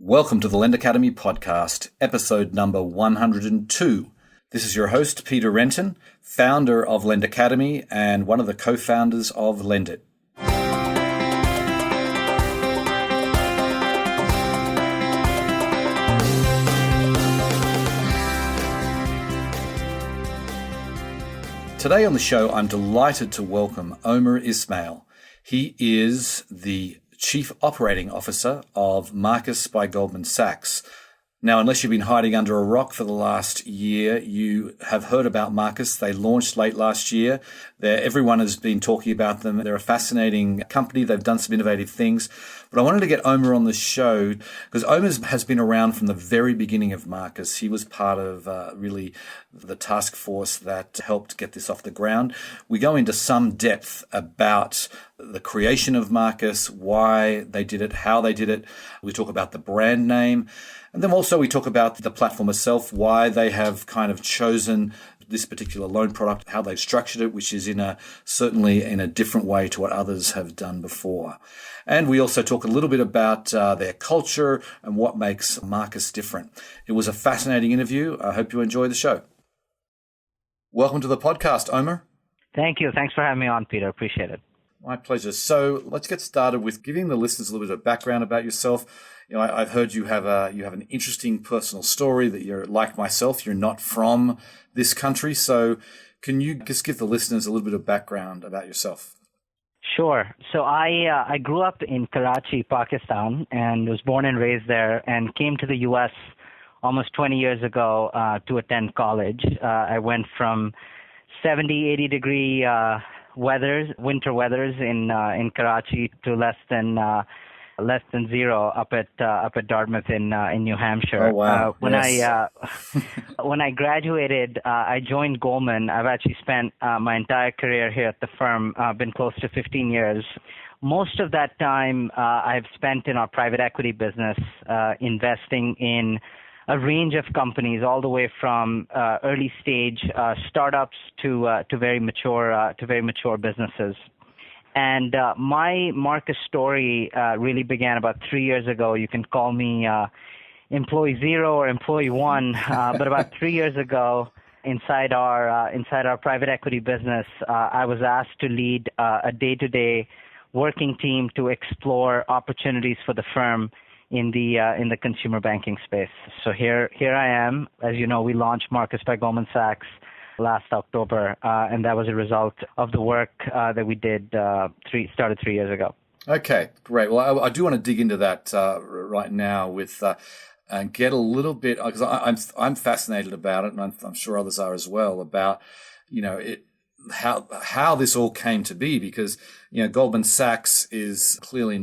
Welcome to the Lend Academy podcast, episode number 102. This is your host, Peter Renton, founder of Lend Academy and one of the co-founders of Lend It. Today on the show, I'm delighted to welcome Omer Ismail. He is the Chief Operating Officer of Marcus by Goldman Sachs. Now, unless you've been hiding under a rock for the last year, you have heard about Marcus. They launched late last year. Everyone has been talking about them. They're a fascinating company. They've done some innovative things. But I wanted to get Omer on the show because Omer has been around from the very beginning of Marcus. He was part of really the task force that helped get this off the ground. We go into some depth about the creation of Marcus, why they did it, how they did it. We talk about the brand name. And then also we talk about the platform itself, why they have kind of chosen this particular loan product, how they've structured it, which is certainly in a different way to what others have done before. And we also talk a little bit about their culture and what makes Marcus different. It was a fascinating interview. I hope you enjoy the show. Welcome to the podcast, Omer. Thank you. Thanks for having me on, Peter. Appreciate it. My pleasure. So let's get started with giving the listeners a little bit of background about yourself. You know, I've heard you have an interesting personal story that you're like myself. You're not from this country. So can you just give the listeners a little bit of background about yourself? Sure. So I grew up in Karachi, Pakistan, and was born and raised there and came to the U.S. almost 20 years ago to attend college. I went from 70, 80 degree winter weathers in Karachi to less than zero up at Dartmouth in New Hampshire. Oh wow! When I graduated, I joined Goldman. I've actually spent my entire career here at the firm, been close to 15 years. Most of that time I've spent in our private equity business, investing in a range of companies, all the way from early stage startups to very mature businesses. And my Marcus story really began about 3 years ago. You can call me employee zero or employee one, but about 3 years ago, inside our private equity business, I was asked to lead a day-to-day working team to explore opportunities for the firm in the consumer banking space. So here I am. As you know, we launched Marcus by Goldman Sachs last October, and that was a result of the work that we did started 3 years ago. Okay, great. Well, I do want to dig into that right now with and get a little bit, because I'm fascinated about it, and I'm sure others are as well, about how this all came to be, because Goldman Sachs is clearly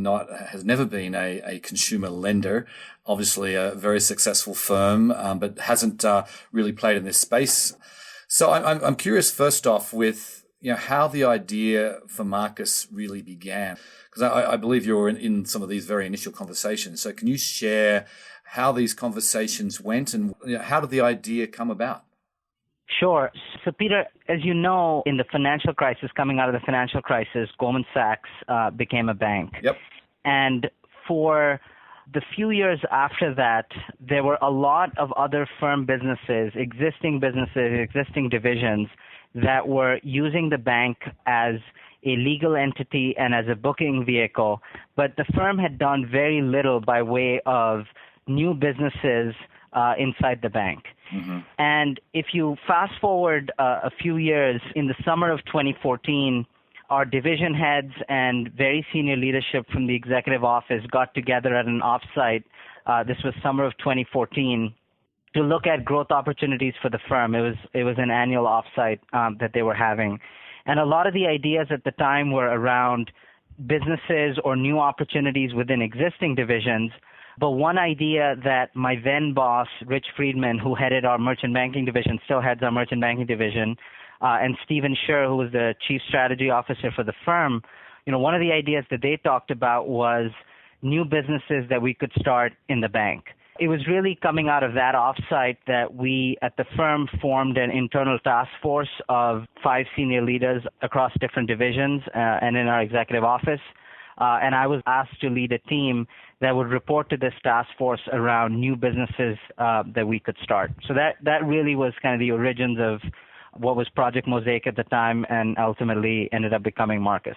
has never been a consumer lender. Obviously, a very successful firm, but hasn't really played in this space. So I'm curious, first off, with how the idea for Marcus really began, because I believe you were in some of these very initial conversations. So can you share how these conversations went, and how did the idea come about? Sure. So, Peter, as you know, in the financial crisis, coming out of the financial crisis, Goldman Sachs became a bank. Yep. And for the few years after that, there were a lot of other firm businesses, existing divisions that were using the bank as a legal entity and as a booking vehicle. But the firm had done very little by way of new businesses inside the bank. Mm-hmm. And if you fast forward a few years, in the summer of 2014, our division heads and very senior leadership from the executive office got together at an offsite. This was summer of 2014, to look at growth opportunities for the firm. It was an annual offsite that they were having, and a lot of the ideas at the time were around businesses or new opportunities within existing divisions. But one idea that my then boss, Rich Friedman, who headed our merchant banking division, still heads our merchant banking division, and Stephen Scher, who was the chief strategy officer for the firm, one of the ideas that they talked about was new businesses that we could start in the bank. It was really coming out of that offsite that we at the firm formed an internal task force of 5 senior leaders across different divisions and in our executive office. and I was asked to lead a team that would report to this task force around new businesses that we could start. So that really was kind of the origins of what was Project Mosaic at the time and ultimately ended up becoming Marcus.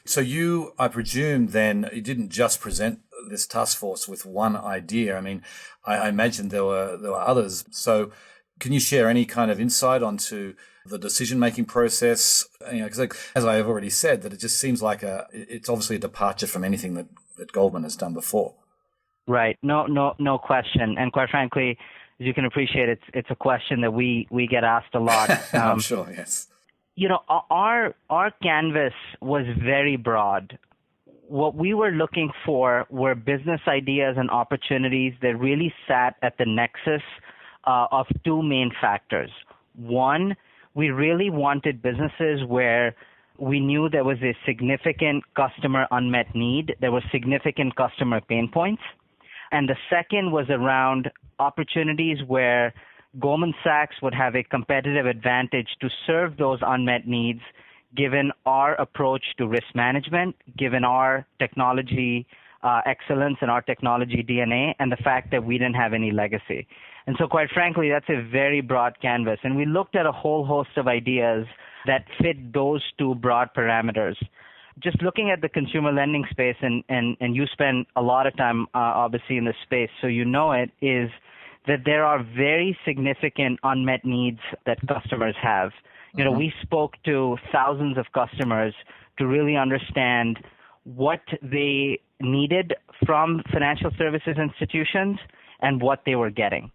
So you, I presume then, you didn't just present this task force with one idea. I mean, I imagine there were others. So can you share any kind of insight onto the decision-making process? Because as I have already said, that it just seems like it's obviously a departure from anything that Goldman has done before. Right. No question. And quite frankly, as you can appreciate, it's a question that we get asked a lot. I'm sure, yes. Our canvas was very broad. What we were looking for were business ideas and opportunities that really sat at the nexus of two main factors. One, we really wanted businesses where we knew there was a significant customer unmet need, there were significant customer pain points. And the second was around opportunities where Goldman Sachs would have a competitive advantage to serve those unmet needs given our approach to risk management, given our technology excellence and our technology DNA, and the fact that we didn't have any legacy. And so quite frankly, that's a very broad canvas. And we looked at a whole host of ideas that fit those two broad parameters. Just looking at the consumer lending space, and you spend a lot of time obviously in this space, so you know it, is that there are very significant unmet needs that customers have. We spoke to thousands of customers to really understand what they needed from financial services institutions and what they were getting.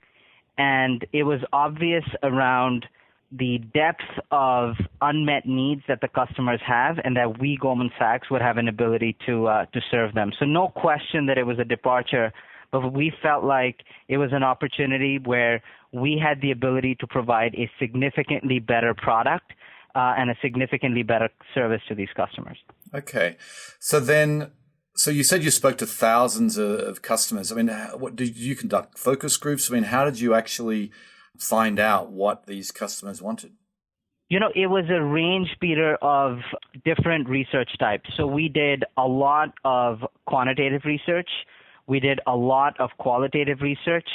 And it was obvious around the depth of unmet needs that the customers have and that we, Goldman Sachs, would have an ability to serve them. So no question that it was a departure, but we felt like it was an opportunity where we had the ability to provide a significantly better product and a significantly better service to these customers. Okay. So you said you spoke to thousands of customers. I mean, what did you conduct focus groups? I mean, how did you actually find out what these customers wanted? It was a range, Peter, of different research types. So we did a lot of quantitative research. We did a lot of qualitative research.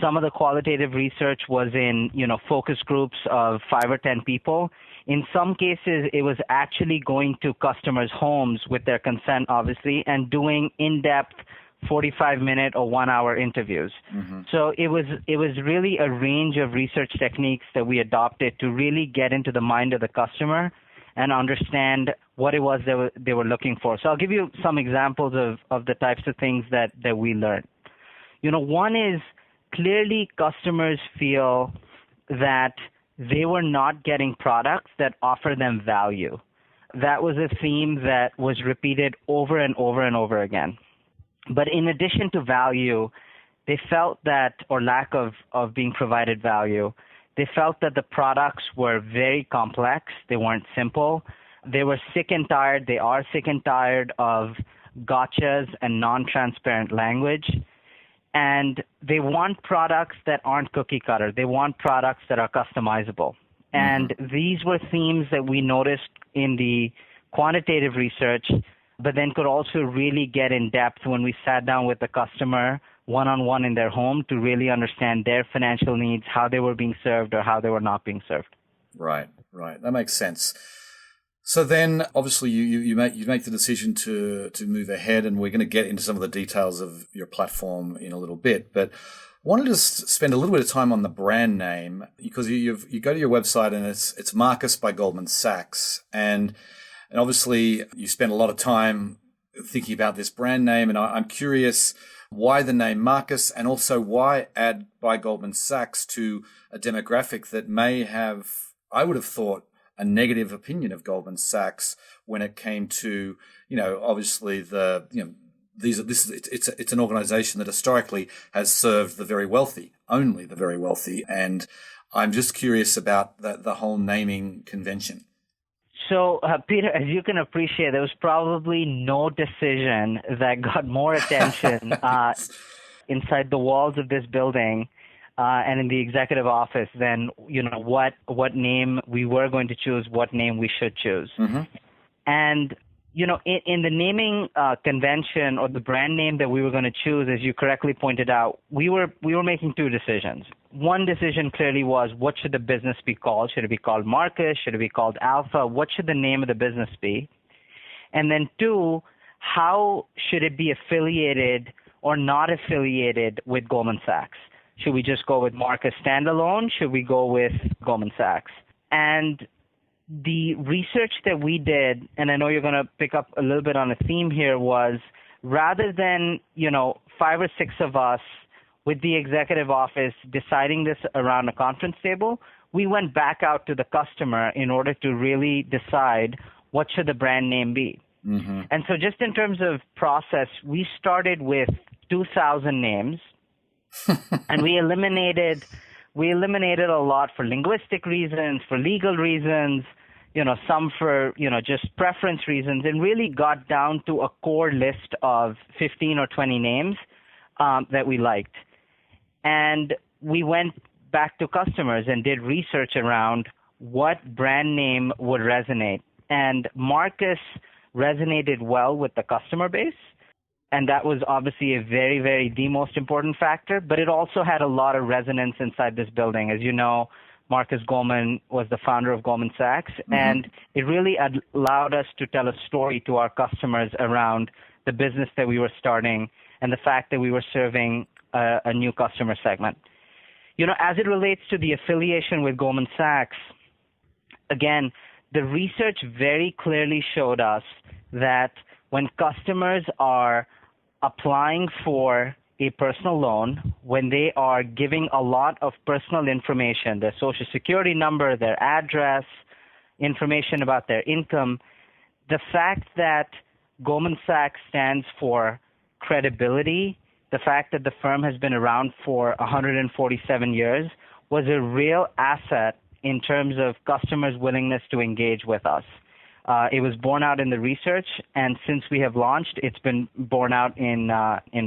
Some of the qualitative research was in, focus groups of 5 or 10 people. In some cases, it was actually going to customers' homes with their consent, obviously, and doing in-depth 45-minute or 1-hour interviews. Mm-hmm. So it was really a range of research techniques that we adopted to really get into the mind of the customer and understand what it was they were looking for. So I'll give you some examples of the types of things that we learned. One is clearly customers feel that they were not getting products that offer them value. That was a theme that was repeated over and over and over again. But in addition to value, they felt that, or lack of being provided value, they felt that the products were very complex. They weren't simple. They were sick and tired. They are sick and tired of gotchas and non-transparent language. And they want products that aren't cookie cutter. They want products that are customizable. Mm-hmm. And these were themes that we noticed in the quantitative research, but then could also really get in depth when we sat down with the customer one-on-one in their home to really understand their financial needs, how they were being served or how they were not being served. Right. That makes sense. So then, obviously, you make the decision to move ahead, and we're going to get into some of the details of your platform in a little bit. But I wanted to spend a little bit of time on the brand name, because you go to your website and it's Marcus by Goldman Sachs, and obviously you spend a lot of time thinking about this brand name, and I'm curious why the name Marcus, and also why add by Goldman Sachs to a demographic that may have, I would have thought, a negative opinion of Goldman Sachs when it came to, obviously it's an organization that historically has served the very wealthy, only the very wealthy. And I'm just curious about the whole naming convention. So, Peter, as you can appreciate, there was probably no decision that got more attention inside the walls of this building and in the executive office than, what name we were going to choose, what name we should choose. Mm-hmm. And, in the naming convention or the brand name that we were going to choose, as you correctly pointed out, we were making two decisions. One decision clearly was, what should the business be called? Should it be called Marcus? Should it be called Alpha? What should the name of the business be? And then two, how should it be affiliated or not affiliated with Goldman Sachs? Should we just go with Marcus standalone? Should we go with Goldman Sachs? And the research that we did, and I know you're going to pick up a little bit on a theme here, was rather than, 5 or 6 of us with the executive office deciding this around a conference table, we went back out to the customer in order to really decide what should the brand name be. Mm-hmm. And so just in terms of process, we started with 2,000 names, and we eliminated a lot for linguistic reasons, for legal reasons, some for, just preference reasons, and really got down to a core list of 15 or 20 names that we liked. And we went back to customers and did research around what brand name would resonate. And Marcus resonated well with the customer base. And that was obviously a very, very the most important factor, but it also had a lot of resonance inside this building. As you know, Marcus Goldman was the founder of Goldman Sachs, mm-hmm. and it really allowed us to tell a story to our customers around the business that we were starting and the fact that we were serving a new customer segment. As it relates to the affiliation with Goldman Sachs, again, the research very clearly showed us that when customers are applying for a personal loan, when they are giving a lot of personal information, their social security number, their address, information about their income, the fact that Goldman Sachs stands for credibility, the fact that the firm has been around for 147 years was a real asset in terms of customers' willingness to engage with us. It was borne out in the research, and since we have launched, it's been borne out in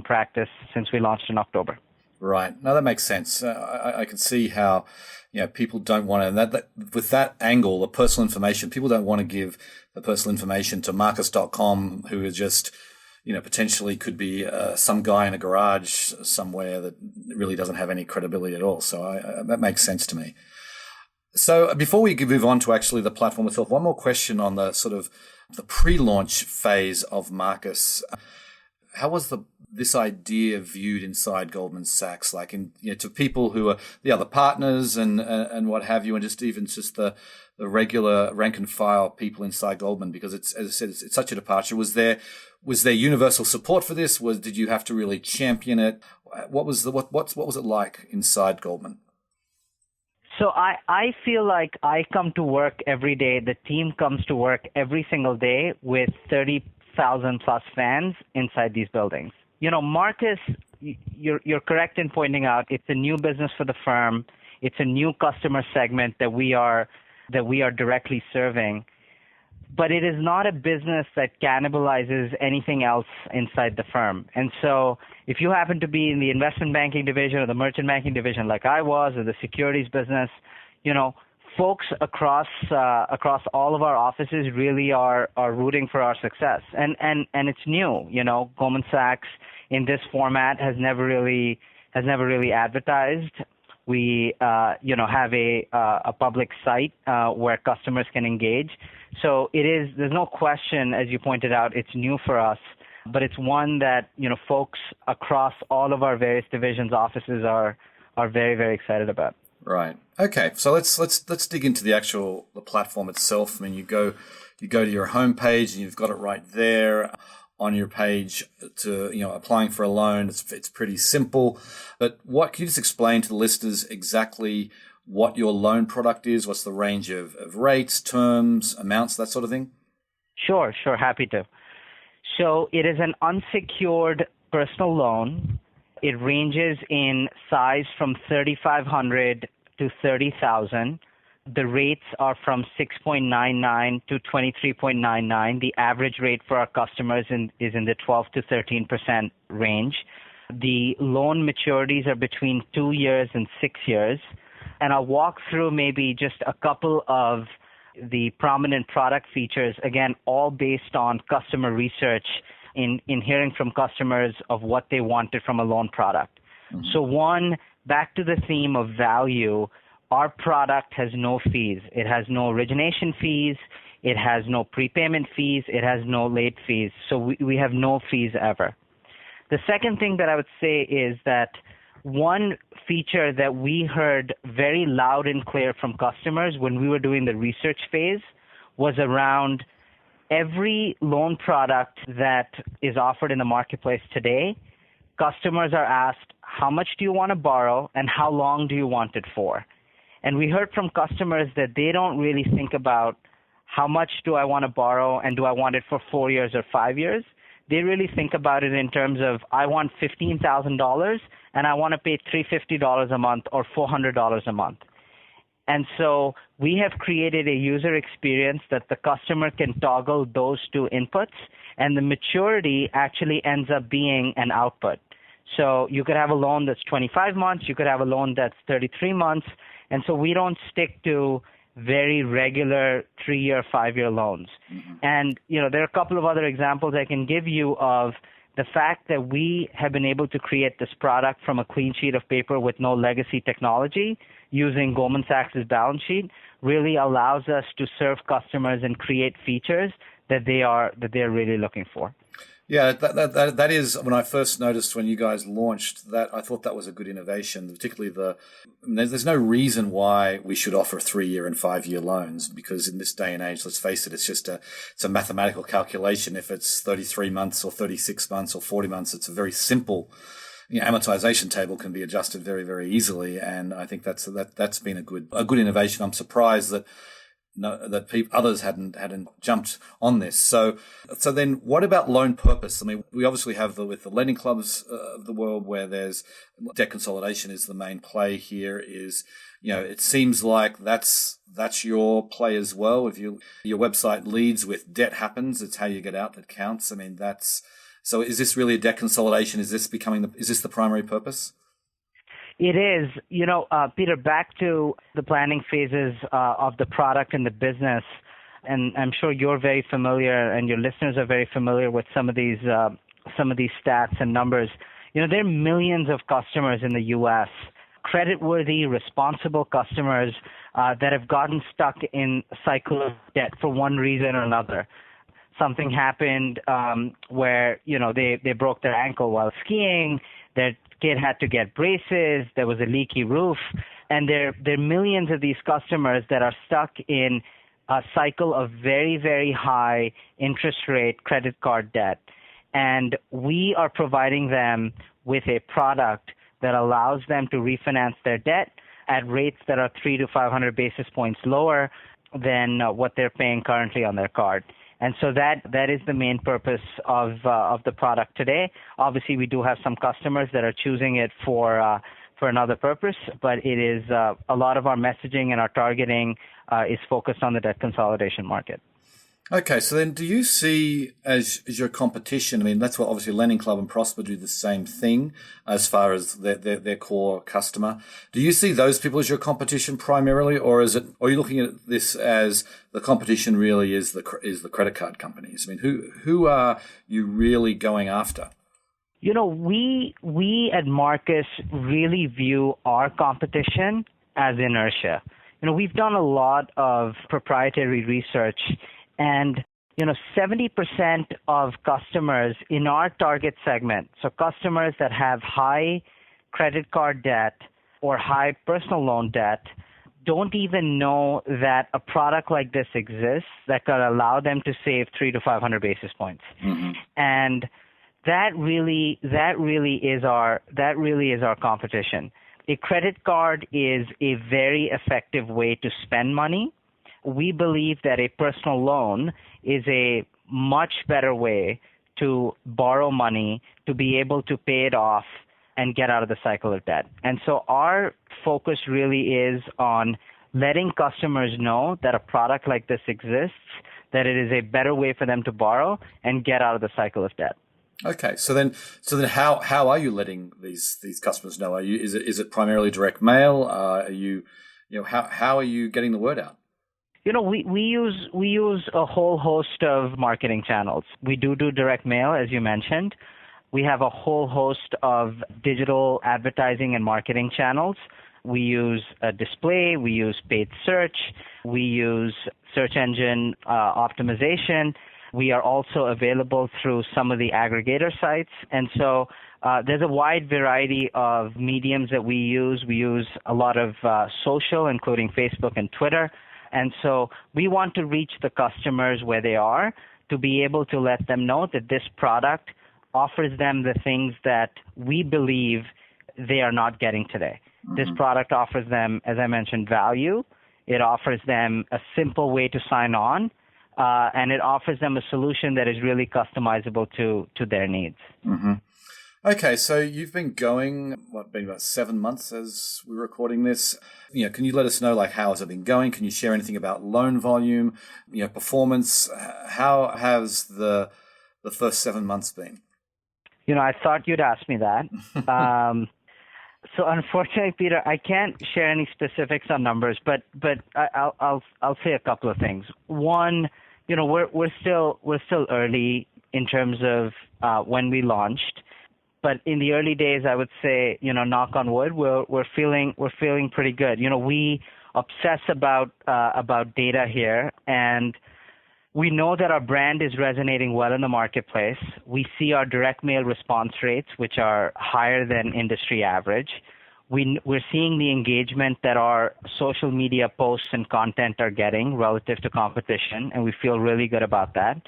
practice since we launched in October. Right. No, that makes sense. I can see how people don't want to, and that with that angle, the personal information, people don't want to give the personal information to Marcus.com, who is just potentially could be some guy in a garage somewhere that really doesn't have any credibility at all. So that makes sense to me. So before we move on to actually the platform itself, one more question on the sort of the pre-launch phase of Marcus. How was this idea viewed inside Goldman Sachs, like to people who are the other partners and what have you, and just the regular rank and file people inside Goldman? Because it's, as I said, it's such a departure. Was there universal support for this? Did you have to really champion it? What was it like inside Goldman? So I feel like I come to work every day. The team comes to work every single day with 30,000 plus fans inside these buildings. Marcus, you're correct in pointing out it's a new business for the firm. It's a new customer segment that we are directly serving. But it is not a business that cannibalizes anything else inside the firm. And so if you happen to be in the investment banking division or the merchant banking division like I was, or the securities business, folks across all of our offices really are rooting for our success. And it's new. Goldman Sachs in this format has never really advertised. We have a public site where customers can engage. So there's no question, as you pointed out, it's new for us, but it's one that, folks across all of our various divisions, offices are very, very excited about. Right. Okay. So let's dig into the platform itself. I mean, you go to your homepage and you've got it right there on your page to, applying for a loan. It's pretty simple, but can you just explain to the listeners exactly what your loan product is? What's the range of rates, terms, amounts, that sort of thing? Sure. Happy to. So it is an unsecured personal loan. It ranges in size from $3,500 to $30,000. The rates are from 6.99 to 23.99. The average rate for our customers is in the 12 to 13% range. The loan maturities are between 2 years and 6 years. And I'll walk through maybe just a couple of the prominent product features, again, all based on customer research in hearing from customers of what they wanted from a loan product. Mm-hmm. So one, back to the theme of value, our product has no fees. It has no origination fees. It has no prepayment fees. It has no late fees. So we have no fees ever. The second thing that I would say is that one feature that we heard very loud and clear from customers when we were doing the research phase was around every loan product that is offered in the marketplace today. Customers are asked, how much do you want to borrow and how long do you want it for? And we heard from customers that they don't really think about how much do I want to borrow and do I want it for 4 years or 5 years. They really think about it in terms of I want $15,000 and I want to pay $350 a month or $400 a month. And so we have created a user experience that the customer can toggle those two inputs, and the maturity actually ends up being an output. So you could have a loan that's 25 months, you could have a loan that's 33 months, and so we don't stick to very regular 3-year, 5-year loans. Mm-hmm. And, there are a couple of other examples I can give you of the fact that we have been able to create this product from a clean sheet of paper with no legacy technology using Goldman Sachs' balance sheet really allows us to serve customers and create features that they're really looking for. Yeah, that is, when I first noticed when you guys launched that, I thought that was a good innovation, particularly there's no reason why we should offer 3-year and 5-year loans, because in this day and age, let's face it, it's a mathematical calculation. If it's 33 months or 36 months or 40 months, it's a very simple, amortization table can be adjusted very, very easily. And I think that's been a good innovation. I'm surprised that others hadn't jumped on this. So then what about loan purpose? I mean, we obviously have with the lending clubs of the world where there's debt consolidation is the main play here is, it seems like that's your play as well. If your website leads with debt happens, it's how you get out that counts. I mean, so is this really a debt consolidation? Is this the primary purpose? It is. Peter, back to the planning phases of the product and the business, and I'm sure you're very familiar and your listeners are very familiar with some of these stats and numbers. There are millions of customers in the U.S., creditworthy, responsible customers that have gotten stuck in a cycle of debt for one reason or another. Something happened where, they broke their ankle while skiing, their kid had to get braces, there was a leaky roof, and there are millions of these customers that are stuck in a cycle of very, very high interest rate credit card debt. And we are providing them with a product that allows them to refinance their debt at rates that are 300 to 500 basis points lower than what they're paying currently on their card. And so that is the main purpose of the product today. Obviously, we do have some customers that are choosing it for another purpose, but it is a lot of our messaging and our targeting is focused on the debt consolidation market. Okay, so then do you see as your competition, I mean, that's what obviously Lending Club and Prosper do the same thing as far as their core customer. Do you see those people as your competition primarily, or are you looking at this as the competition really is the credit card companies? I mean, who are you really going after? We at Marcus really view our competition as inertia. We've done a lot of proprietary research, and 70% of customers in our target segment, so customers that have high credit card debt or high personal loan debt, don't even know that a product like this exists that could allow them to save 300 to 500 basis points. Mm-hmm. And that really is our competition. A credit card is a very effective way to spend money. We believe that a personal loan is a much better way to borrow money to be able to pay it off and get out of the cycle of debt. And so our focus really is on letting customers know that a product like this exists, that it is a better way for them to borrow and get out of the cycle of debt. Okay, so then how are you letting these customers know? Is it primarily direct mail? How are you getting the word out? We use a whole host of marketing channels. We do direct mail, as you mentioned. We have a whole host of digital advertising and marketing channels. We use display. We use paid search. We use search engine optimization. We are also available through some of the aggregator sites. And so there's a wide variety of mediums that we use. We use a lot of social, including Facebook and Twitter. And so we want to reach the customers where they are to be able to let them know that this product offers them the things that we believe they are not getting today. Mm-hmm. This product offers them, as I mentioned, value. It offers them a simple way to sign on, and it offers them a solution that is really customizable to their needs. Mm-hmm. Okay, so you've been going, been about 7 months as we're recording this. Can you let us know, how has it been going? Can you share anything about loan volume, performance? How has the first 7 months been? I thought you'd ask me that. So unfortunately, Peter, I can't share any specifics on numbers, but I'll say a couple of things. One, we're still early in terms of when we launched, but in the early days, I would say, knock on wood, we're feeling pretty good. We obsess about data here, and we know that our brand is resonating well in the marketplace. We see our direct mail response rates, which are higher than industry average. We're seeing the engagement that our social media posts and content are getting relative to competition, and we feel really good about that.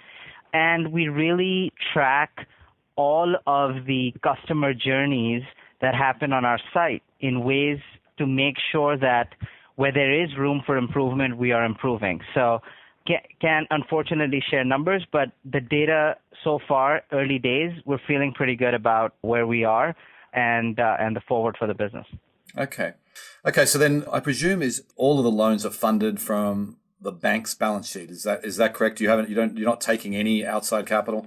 And we really track all of the customer journeys that happen on our site in ways to make sure that where there is room for improvement, we are improving. So can't unfortunately share numbers, but the data so far, early days, we're feeling pretty good about where we are and the forward for the business. Okay. So then I presume is all of the loans are funded from the bank's balance sheet. Is that correct? You're not taking any outside capital?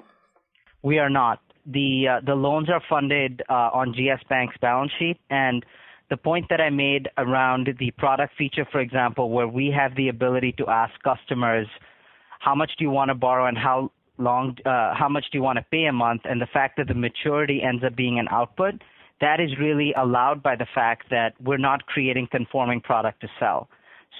We are not. The loans are funded on GS Bank's balance sheet, and the point that I made around the product feature, for example, where we have the ability to ask customers, how much do you want to borrow and how much do you want to pay a month, and the fact that the maturity ends up being an output, that is really allowed by the fact that we're not creating conforming product to sell.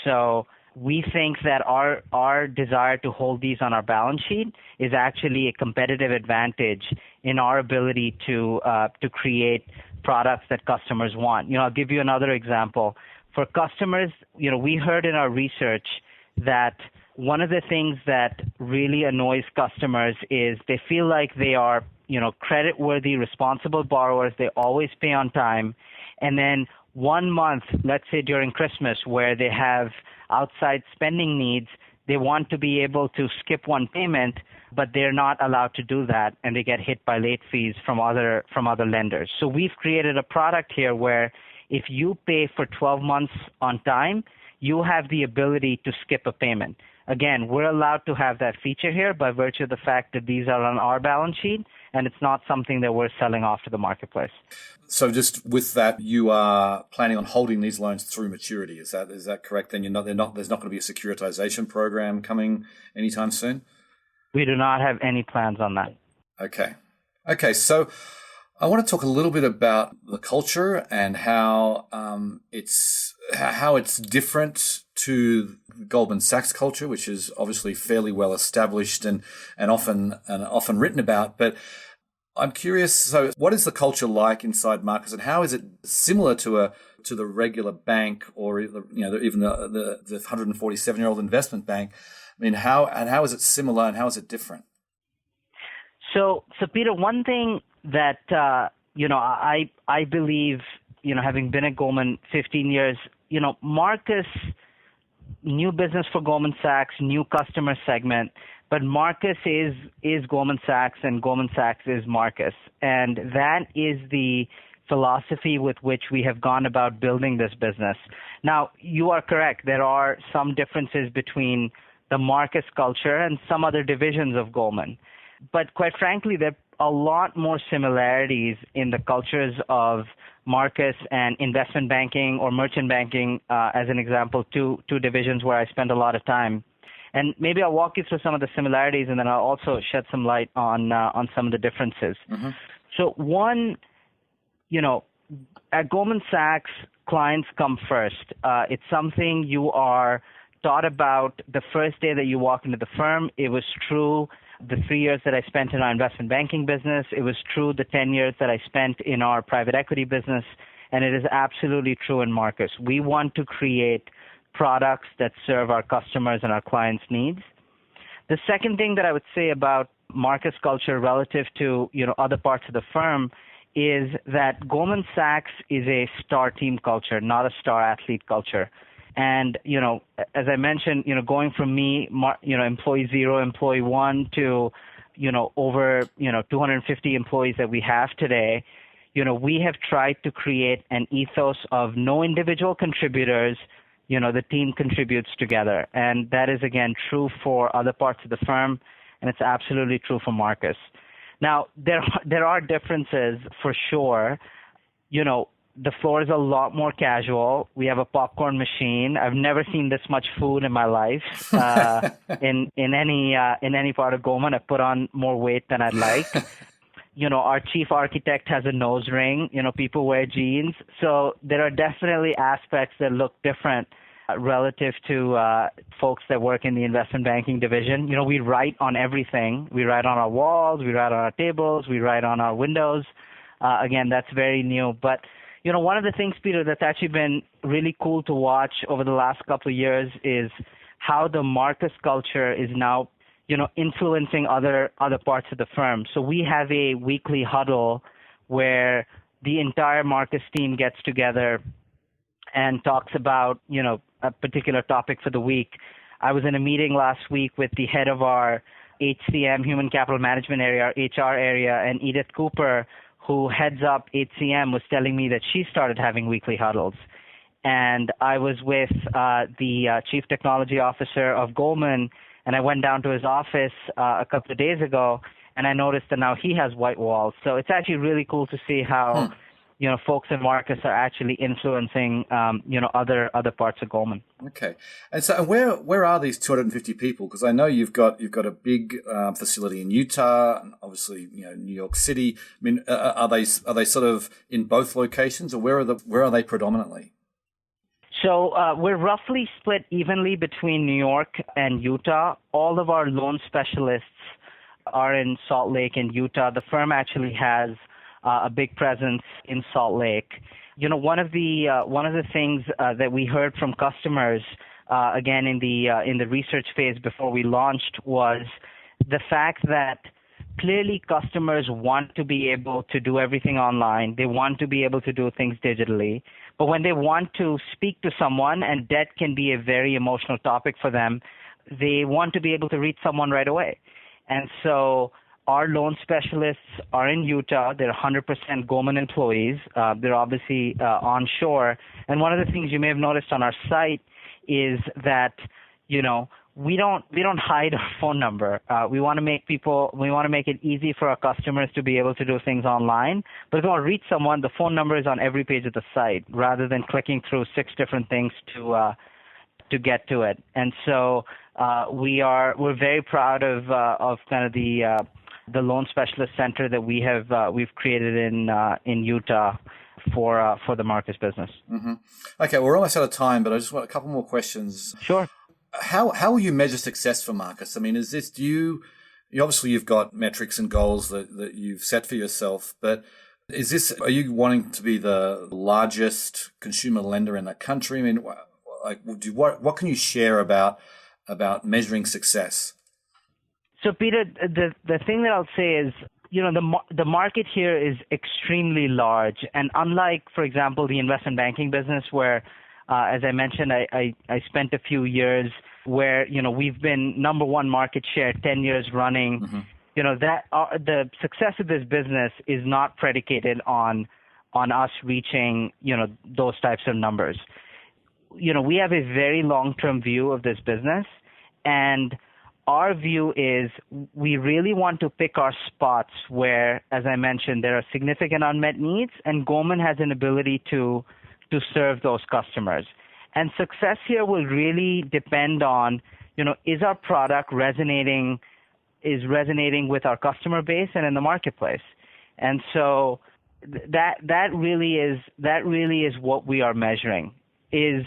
So we think that our desire to hold these on our balance sheet is actually a competitive advantage in our ability to create products that customers want. I'll give you another example. For customers, we heard in our research that one of the things that really annoys customers is they feel like they are, credit-worthy, responsible borrowers. They always pay on time. And then 1 month, let's say during Christmas, where they have outside spending needs, they want to be able to skip one payment, but they're not allowed to do that, and they get hit by late fees from other lenders. So we've created a product here where if you pay for 12 months on time, you have the ability to skip a payment. Again, we're allowed to have that feature here by virtue of the fact that these are on our balance sheet, and it's not something that we're selling off to the marketplace. So just with that, you are planning on holding these loans through maturity. Is that correct? Then there's not going to be a securitization program coming anytime soon? We do not have any plans on that. Okay. So I want to talk a little bit about the culture and how it's different to Goldman Sachs culture, which is obviously fairly well established and often written about. But I'm curious. So, what is the culture like inside Marcus, and how is it similar to the regular bank, or even the 147-year-old investment bank? I mean, how is it similar, and how is it different? So Peter, one thing that I believe, having been at Goldman 15 years, Marcus, new business for Goldman Sachs, new customer segment, but Marcus is Goldman Sachs, and Goldman Sachs is Marcus, and that is the philosophy with which we have gone about building this business. Now, you are correct. There are some differences between the Marcus culture and some other divisions of Goldman. But quite frankly, they're a lot more similarities in the cultures of Marcus and investment banking or merchant banking, as an example, two divisions where I spend a lot of time. And maybe I'll walk you through some of the similarities, and then I'll also shed some light on some of the differences. Mm-hmm. So one, at Goldman Sachs, clients come first. It's something you are taught about the first day that you walk into the firm. It was true the 3 years that I spent in our investment banking business. It was true the 10 years that I spent in our private equity business. And it is absolutely true in Marcus. We want to create products that serve our customers and our clients' needs. The second thing that I would say about Marcus culture relative to other parts of the firm is that Goldman Sachs is a star team culture, not a star athlete culture. And, as I mentioned, going from me, employee 0, employee 1 to, over, 250 employees that we have today, we have tried to create an ethos of no individual contributors. The team contributes together. And that is, again, true for other parts of the firm, and it's absolutely true for Marcus. Now, there are differences for sure. The floor is a lot more casual. We have a popcorn machine. I've never seen this much food in my life. In any part of Goldman, I've put on more weight than I'd like. Our chief architect has a nose ring. People wear jeans. So there are definitely aspects that look different relative to folks that work in the investment banking division. We write on everything. We write on our walls. We write on our tables. We write on our windows. Again, that's very new. But one of the things, Peter, that's actually been really cool to watch over the last couple of years is how the Marcus culture is now, influencing other parts of the firm. So we have a weekly huddle where the entire Marcus team gets together and talks about, a particular topic for the week. I was in a meeting last week with the head of our HCM, Human Capital Management area, our HR area, and Edith Cooper, who heads up HCM, was telling me that she started having weekly huddles. And I was with the chief technology officer of Goldman, and I went down to his office a couple of days ago, and I noticed that now he has white walls. So it's actually really cool to see how, folks in Marcus are actually influencing, other parts of Goldman. Okay. And so where are these 250 people? Because I know you've got a big facility in Utah, and obviously, New York City. I mean, are they sort of in both locations, or where are they predominantly? So we're roughly split evenly between New York and Utah. All of our loan specialists are in Salt Lake and Utah. The firm actually has a big presence in Salt Lake. One of the things that we heard from customers again in the research phase before we launched was the fact that clearly customers want to be able to do everything online. They want to be able to do things digitally. But when they want to speak to someone, and debt can be a very emotional topic for them, they want to be able to reach someone right away. And so our loan specialists are in Utah. They're 100% Goldman employees. They're obviously onshore. And one of the things you may have noticed on our site is that, we don't hide our phone number. We want to make it easy for our customers to be able to do things online. But if you want to reach someone, the phone number is on every page of the site, rather than clicking through 6 different things to get to it. And so we're very proud of kind of the loan specialist center that we've created in Utah for the Marcus business. Mm-hmm. Okay, we're almost out of time, but I just want a couple more questions. Sure. How will you measure success for Marcus? I mean, is this, obviously you've got metrics and goals that you've set for yourself, but are you wanting to be the largest consumer lender in the country? I mean, what can you share about measuring success? So, Peter, the thing that I'll say is, the market here is extremely large, and unlike, for example, the investment banking business, where as I mentioned, I spent a few years where, we've been number one market share 10 years running. Mm-hmm. The success of this business is not predicated on us reaching, those types of numbers. We have a very long-term view of this business, and our view is we really want to pick our spots where, as I mentioned, there are significant unmet needs, and Goldman has an ability to serve those customers. And success here will really depend on, is our product resonating with our customer base and in the marketplace. And so that really is what we are measuring, is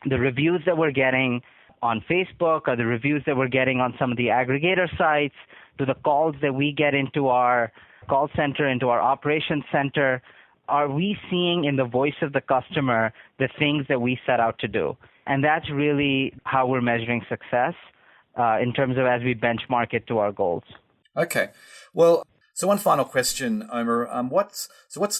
the reviews that we're getting on Facebook, or the reviews that we're getting on some of the aggregator sites, to the calls that we get into our call center, into our operations center. Are we seeing in the voice of the customer the things that we set out to do? And that's really how we're measuring success in terms of as we benchmark it to our goals. Okay. Well, so one final question, Omer. What's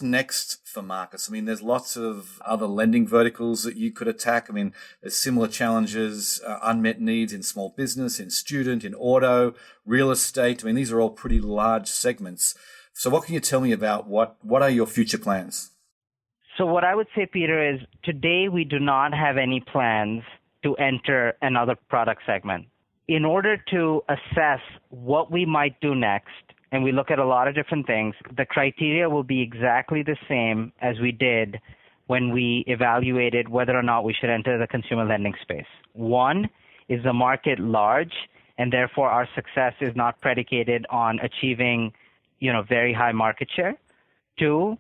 next for Marcus? I mean, there's lots of other lending verticals that you could attack. I mean, there's similar challenges, unmet needs in small business, in student, in auto, real estate. I mean, these are all pretty large segments. So what can you tell me about what are your future plans? So what I would say, Peter, is today we do not have any plans to enter another product segment. In order to assess what we might do next, and we look at a lot of different things, the criteria will be exactly the same as we did when we evaluated whether or not we should enter the consumer lending space. One, is the market large, and therefore our success is not predicated on achieving very high market share. Two,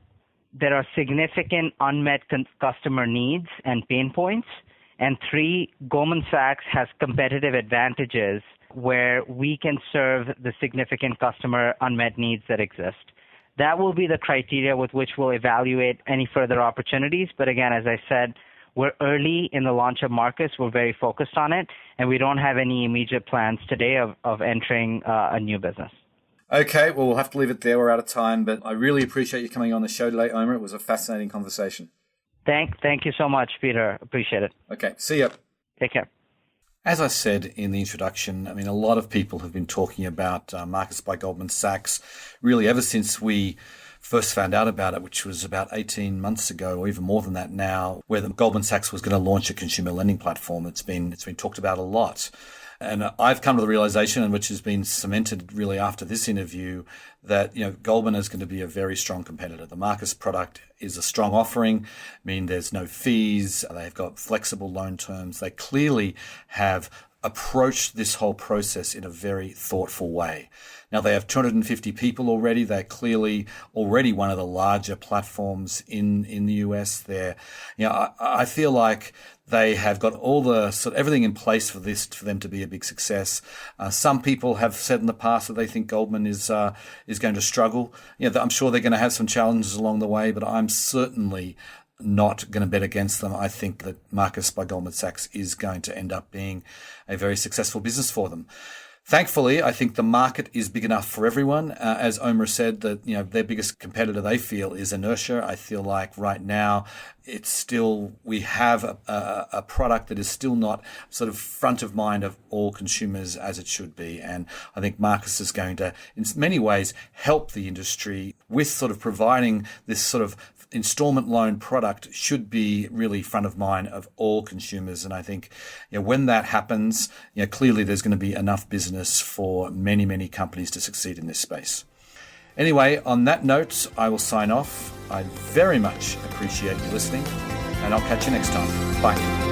there are significant unmet customer needs and pain points. And three, Goldman Sachs has competitive advantages where we can serve the significant customer unmet needs that exist. That will be the criteria with which we'll evaluate any further opportunities. But again, as I said, we're early in the launch of Marcus. We're very focused on it, and we don't have any immediate plans today of entering a new business. Okay, well, we'll have to leave it there. We're out of time, but I really appreciate you coming on the show today, Omer. It was a fascinating conversation. Thank you so much, Peter. Appreciate it. Okay, see ya. Take care. As I said in the introduction, I mean, a lot of people have been talking about Marcus by Goldman Sachs really ever since we first found out about it, which was about 18 months ago, or even more than that now, where Goldman Sachs was going to launch a consumer lending platform. It's been talked about a lot. And I've come to the realization, and which has been cemented really after this interview, that Goldman is going to be a very strong competitor. The Marcus product is a strong offering. I mean, there's no fees. They've got flexible loan terms. They clearly have approached this whole process in a very thoughtful way. Now, they have 250 people already. They're clearly already one of the larger platforms in the US. I feel like they have got all the everything in place for them to be a big success. Some people have said in the past that they think Goldman is going to struggle. I'm sure they're going to have some challenges along the way, but I'm certainly not going to bet against them. I think that Marcus by Goldman Sachs is going to end up being a very successful business for them. Thankfully, I think the market is big enough for everyone. As Omer said, that their biggest competitor they feel is inertia. I feel like right now we have a product that is still not sort of front of mind of all consumers as it should be. And I think Marcus is going to, in many ways, help the industry with sort of providing this sort of installment loan product should be really front of mind of all consumers. And I think when that happens, clearly there's going to be enough business for many, many companies to succeed in this space. Anyway, on that note, I will sign off. I very much appreciate you listening, and I'll catch you next time. Bye.